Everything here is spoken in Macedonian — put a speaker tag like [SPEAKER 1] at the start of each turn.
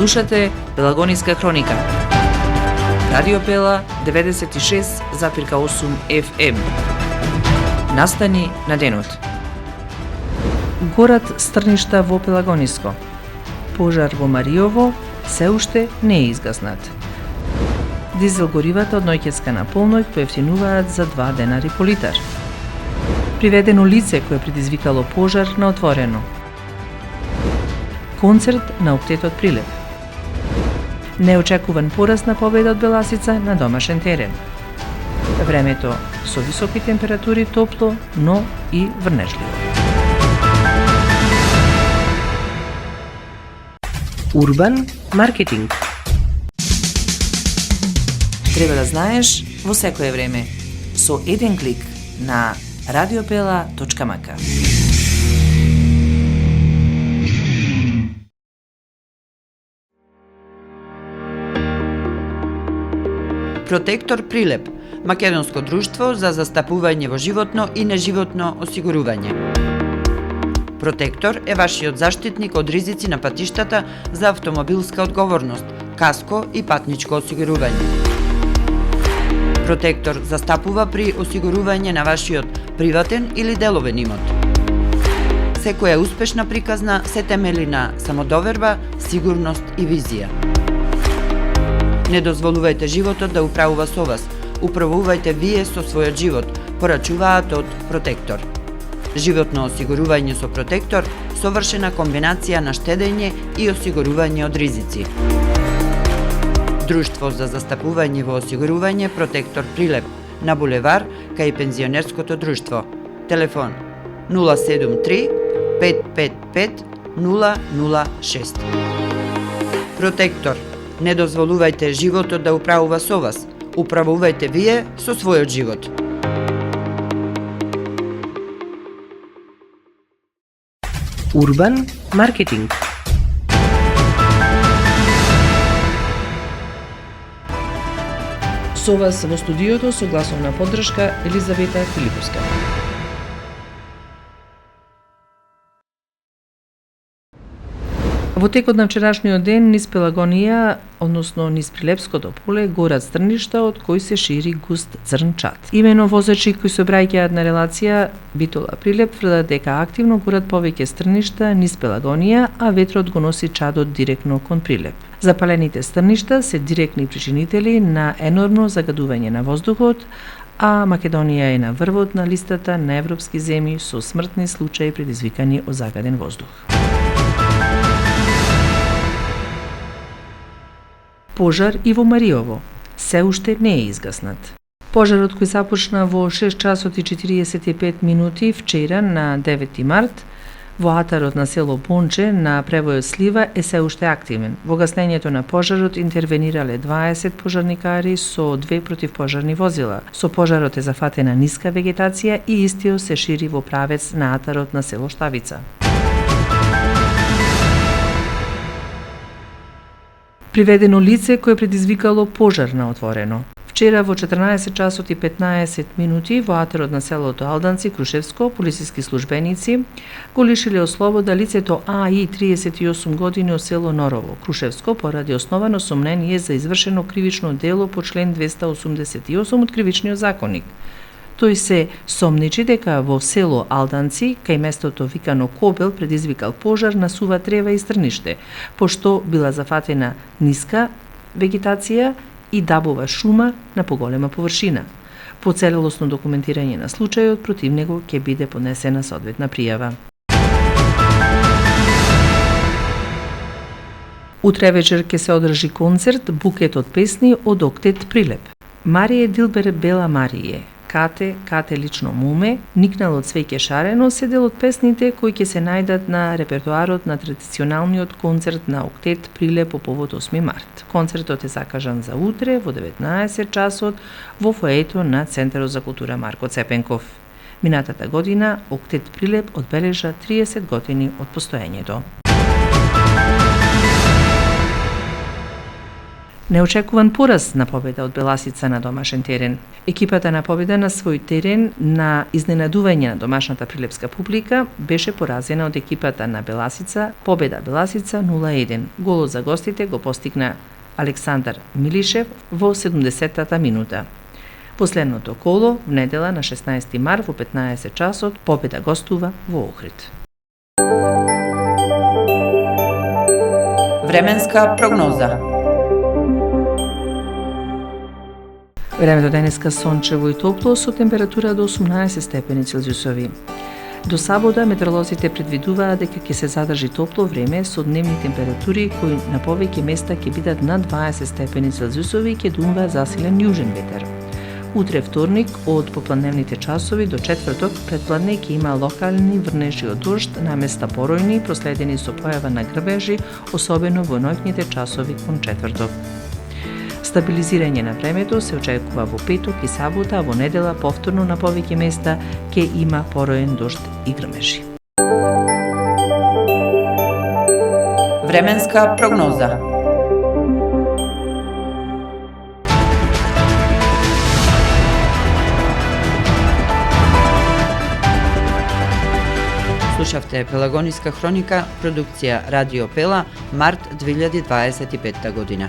[SPEAKER 1] Слушате Пелагониска хроника. Радио Пела 96,8 FM. Настани на денот. Горат Стрништа во Пелагониско. Пожар во Мариово се уште не е изгаснат. Дизел горивата од ноќеска на полноќ поевтинуваат за 2 денари по литар. Приведено лице кое предизвикало пожар на отворено. Концерт на Октетот Прилеп. Неочекуван пораст на победа од Беласица на домашен терен. Времето со високи температури топло, но и врнежливо. Урбан маркетинг. Треба да знаеш во секое време со еден клик на radiopela.mk.
[SPEAKER 2] Протектор Прилеп, македонско друштво за застапување во животно и неживотно осигурување. Протектор е вашиот заштитник од ризици на патиштата за автомобилска одговорност, каско и патничко осигурување. Протектор застапува при осигурување на вашиот приватен или деловен имот. Секоја успешна приказна се темели на самодоверба, сигурност и визија. Не дозволувајте животот да управува со вас, управувајте вие со својот живот, порачуваат од Протектор. Животно осигурување со Протектор, совршена комбинација на штедење и осигурување од ризици. Друштво за застапување во осигурување Протектор Прилеп, на булевар кај пензионерското друштво. Телефон 073 555 006. Протектор. Не дозволувајте животот да управува со вас, управувајте вие со својот живот.
[SPEAKER 1] Урбан маркетинг. Со вас во студиото со гласовна поддршка Елизавета Филиповска. Во текот на вчерашниот ден низ Пелагонија, односно низ Прилепското поле, горат Стрништа од кој се шири густ црн-чад. Имено возачи кои се обраќаат на релација Битола Прилеп тврдат дека активно горат повеќе стрништа низ Пелагонија, а ветрот го носи чадот директно кон Прилеп. Запалените стрништа се директни причинители на енормно загадување на воздухот, а Македонија е на врвот на листата на европски земји со смртни случаи предизвикани од загаден воздух. Пожар и во Мариово се уште не е изгаснат. Пожарот кој започна во 6 часот и 45 минути вчера на 9 март во атарот на село Бонче на превојот Слива е се уште активен. Во гаснењето на пожарот интервенирале 20 пожарникари со 2 противпожарни возила. Со пожарот е зафатена ниска вегетација и истиот се шири во правец на атарот на село Штавица. Приведено лице кое предизвикало пожар на отворено. Вчера во 14 часот и 15 минути во атарот на селото Алданци, Крушевско, полициски службеници го лишиле од слобода лицето АИ 38 години од село Норово, Крушевско, поради основано сомнение за извршено кривично дело по член 288 од Кривичниот законник. Тој се сомничи дека во село Алданци, кај местото викано Кобел, предизвикал пожар на сува трева и стрниште, пошто била зафатена ниска вегетација и дабова шума на поголема површина. По целелосно документирање на случајот, против него ќе биде поднесена соодветна пријава. Утре вечер ќе се одржи концерт Букет од песни од Октет Прилеп. Марија Дилбер Бела Марие, Кате лично Муме, Никнал од цвеќе шарено се дел од песните кои ќе се најдат на репертоарот на традиционалниот концерт на Октет Прилеп по повод 8 март. Концертот е закажан за утре во 19 часот во фоето на Центарот за култура Марко Цепенков. Минатата година Октет Прилеп одбележа 30 години од постоењето. Неочекуван пораз на победа од Беласица на домашен терен. Екипата на победа на свој терен на изненадување на домашната прилепска публика беше поразена од екипата на Беласица, победа Беласица 0-1. Голот за гостите го постигна Александар Милишев во 70-та минута. Последното коло, в недела на 16 март во 15 часот, победа гостува во Охрид.
[SPEAKER 2] Временска прогноза.
[SPEAKER 1] Времето денеска сончево и топло со температура до 18 степени Целзиусови. До сабота метеоролозите предвидуваат дека ќе се задржи топло време со дневни температури кои на повеќе места ќе бидат над 20 степени Целзиусови и ќе дуваа засилен јужен ветер. Утре вторник од попладневните часови до четврток предпладне ќе има локални врнежи од дожд на места поројни, проследени со појава на грбежи, особено во ноќните часови кон четврток. Стабилизирање на времето се очекува во петок и сабота, а во недела повторно на повеќе места ќе има пороен дожд и грмежи.
[SPEAKER 2] Временска прогноза. Слушавте Пелагониска хроника, продукција Радио Пела, март 2025 година.